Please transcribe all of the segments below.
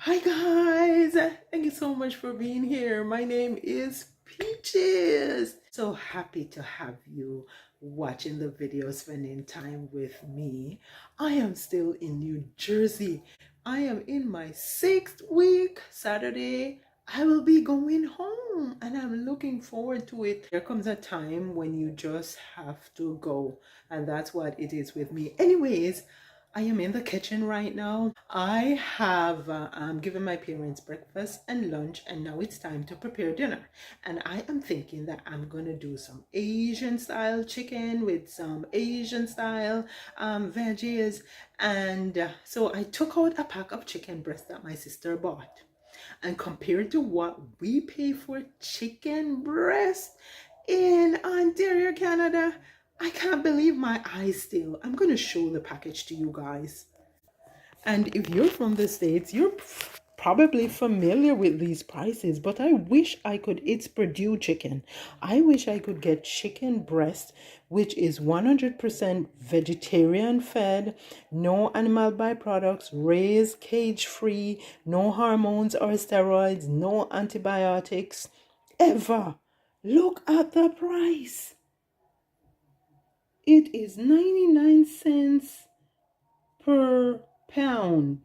Hi guys, thank you so much for being here. My name is Peaches. So happy to have you watching the video, spending time with me. I am still in New Jersey. I am in my 6th week. Saturday, I will be going home and I'm looking forward to it. There comes a time when you just have to go, and that's what it is with me. Anyways, I am in the kitchen right now. I have given my parents breakfast and lunch, and now it's time to prepare dinner. And I am thinking that I'm gonna do some Asian style chicken with some Asian style veggies. And so I took out a pack of chicken breast that my sister bought. And compared to what we pay for chicken breast in Ontario, Canada, I can't believe my eyes still. I'm going to show the package to you guys. And if you're from the States, you're probably familiar with these prices, but I wish I could. It's Purdue chicken. I wish I could get chicken breast, which is 100% vegetarian fed, no animal byproducts, raised, cage free, no hormones or steroids, no antibiotics ever. Look at the price. It is 99 cents per pound.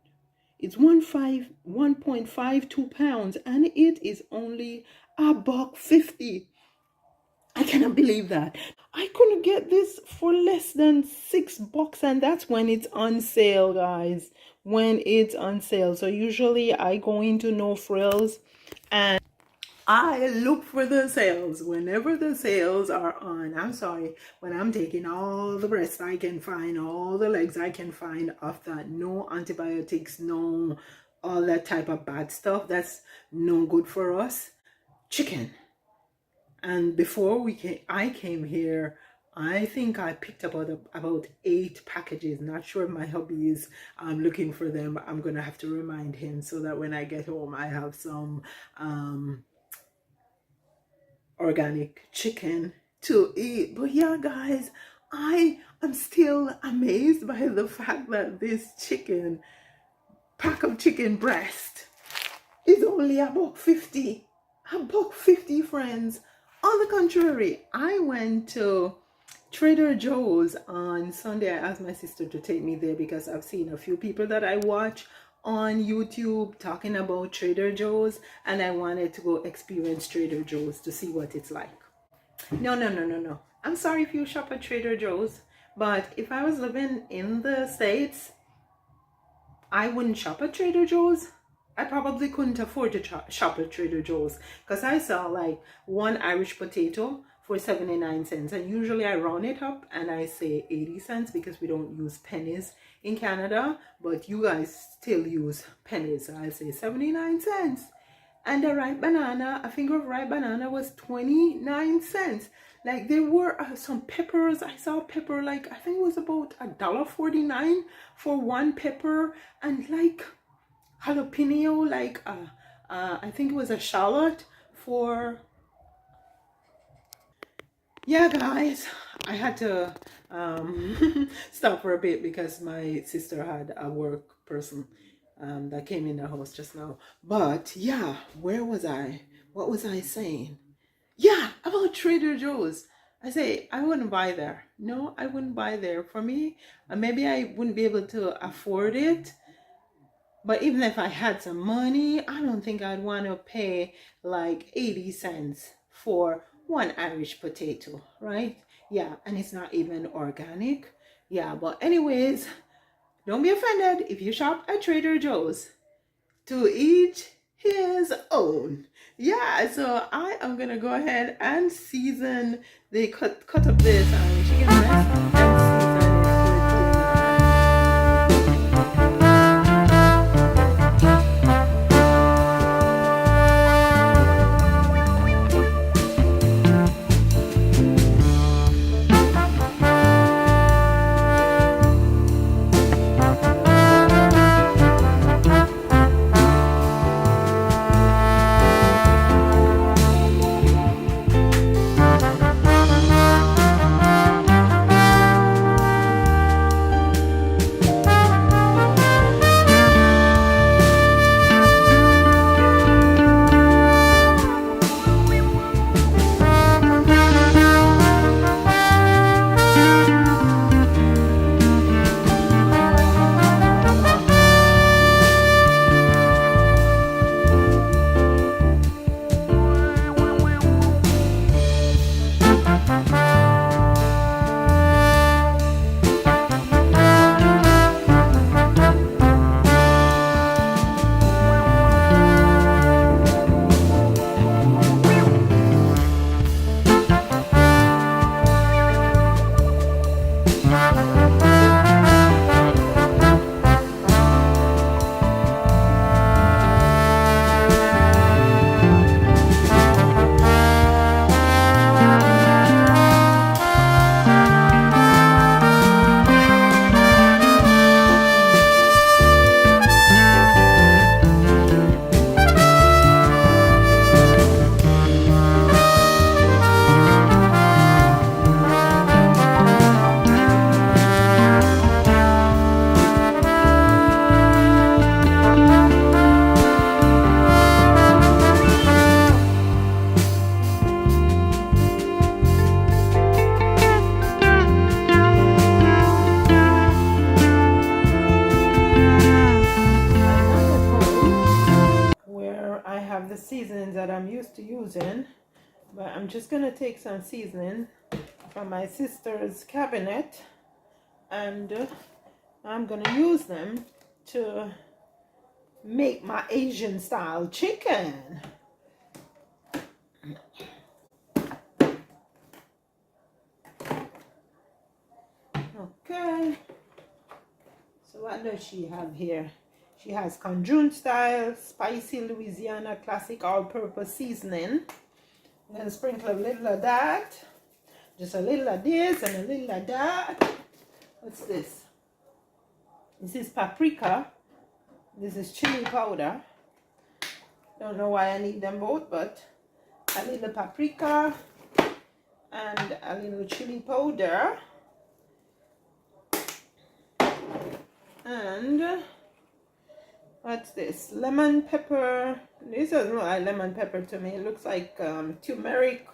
It's 1.52 pounds, and it is only $1.50. I cannot believe that. I couldn't get this for less than $6, and that's when it's on sale, guys. When it's on sale. So usually I go into No Frills and I look for the sales whenever the sales are on. I'm sorry, when I'm taking all the breasts I can find, all the legs I can find of that. No antibiotics, no all that type of bad stuff. That's no good for us. Chicken. And before I came here, I think I picked up about 8 packages. Not sure if my hubby is looking for them. I'm gonna have to remind him so that when I get home I have some organic chicken to eat. But yeah, guys, I am still amazed by the fact that this pack of chicken breast is only $1.50. $1.50, friends. On the contrary, I went to Trader Joe's on Sunday. I asked my sister to take me there because I've seen a few people that I watch on YouTube talking about Trader Joe's, and I wanted to go experience Trader Joe's to see what it's like. No. I'm sorry if you shop at Trader Joe's, but if I was living in the States, I wouldn't shop at Trader Joe's. I probably couldn't afford to shop at Trader Joe's because I saw like one Irish potato for 79 cents, and usually I round it up and I say 80 cents because we don't use pennies in Canada, but you guys still use pennies, so I say 79 cents. And a ripe banana, a finger of ripe banana, was 29 cents. Like, there were some peppers. I saw pepper, like I think it was about $1.49 for one pepper, and like jalapeno, like I think it was a shallot for. Yeah, guys, I had to stop for a bit because my sister had a work person that came in the house just now. But yeah, where was I? What was I saying? Yeah, about Trader Joe's. I say I wouldn't buy there. No, I wouldn't buy there. For me, maybe I wouldn't be able to afford it. But even if I had some money, I don't think I'd want to pay like 80 cents for one Irish potato, right? Yeah, and it's not even organic. Yeah, but anyways, don't be offended if you shop at Trader Joe's. To each his own. Yeah, so I am gonna go ahead and season the cut up this chicken breast and season have the seasonings that I'm used to using, but I'm just gonna take some seasoning from my sister's cabinet, and I'm gonna use them to make my Asian style chicken. Okay, so what does she have here? She has Cajun style spicy Louisiana classic all-purpose seasoning. I'm gonna sprinkle a little of that, just a little of this and a little of that. What's this? This is paprika. This is chili powder. Don't know why I need them both, but a little paprika and a little chili powder. And what's this? Lemon pepper. This doesn't look like lemon pepper to me. It looks like turmeric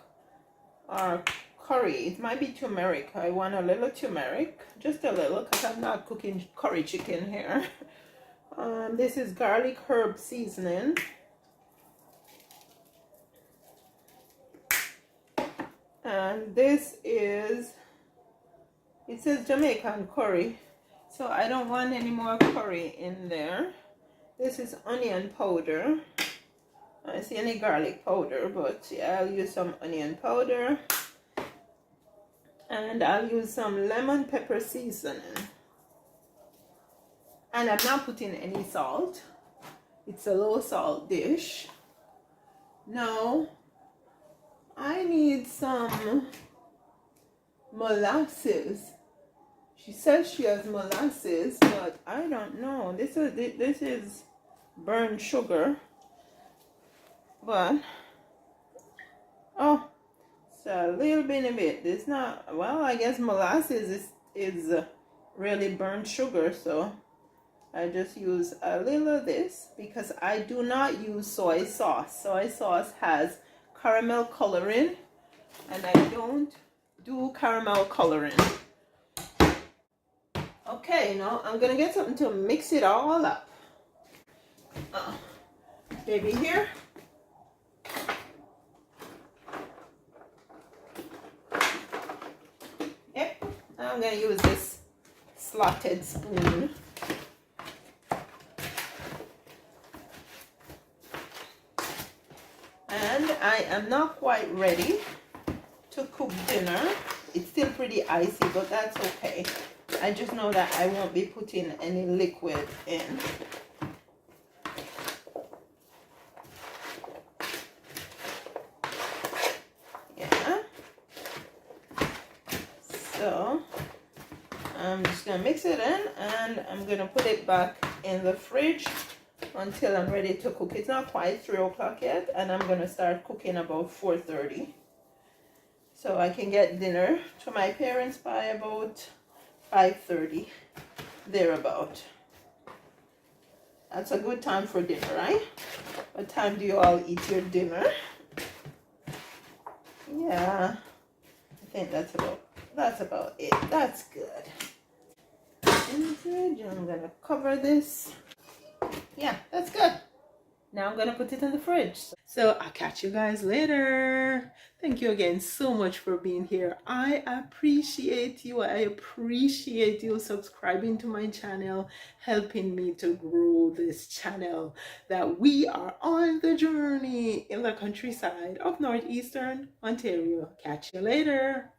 or curry. It might be turmeric. I want a little turmeric, just a little, because I'm not cooking curry chicken here. This is garlic herb seasoning. And this is, it says Jamaican curry, so I don't want any more curry in there. This is onion powder. I don't see any garlic powder, but yeah, I'll use some onion powder. And I'll use some lemon pepper seasoning. And I'm not putting any salt. It's a low salt dish. Now, I need some molasses. She says she has molasses, but I don't know. This is burnt sugar. But, oh, it's a little bit of it. It's not, well, I guess molasses is really burnt sugar, so I just use a little of this because I do not use soy sauce. Soy sauce has caramel coloring, and I don't do caramel coloring. Okay, now I'm gonna get something to mix it all up. Baby here. Yep, I'm gonna use this slotted spoon. And I am not quite ready to cook dinner. It's still pretty icy, but that's okay. I just know that I won't be putting any liquid in. Yeah. So I'm just gonna mix it in, and I'm gonna put it back in the fridge until I'm ready to cook. It's not quite 3 o'clock yet, and I'm gonna start cooking about 4:30, so I can get dinner to my parents by about 5:30, thereabout. That's a good time for dinner, right? What time do you all eat your dinner? Yeah, I think that's about it. That's good. In the fridge, I'm gonna cover this. Yeah, that's good. Now I'm gonna put it in the fridge. So I'll catch you guys later. Thank you again so much for being here. I appreciate you. I appreciate you subscribing to my channel, helping me to grow this channel, that we are on the journey in the countryside of northeastern Ontario. Catch you later.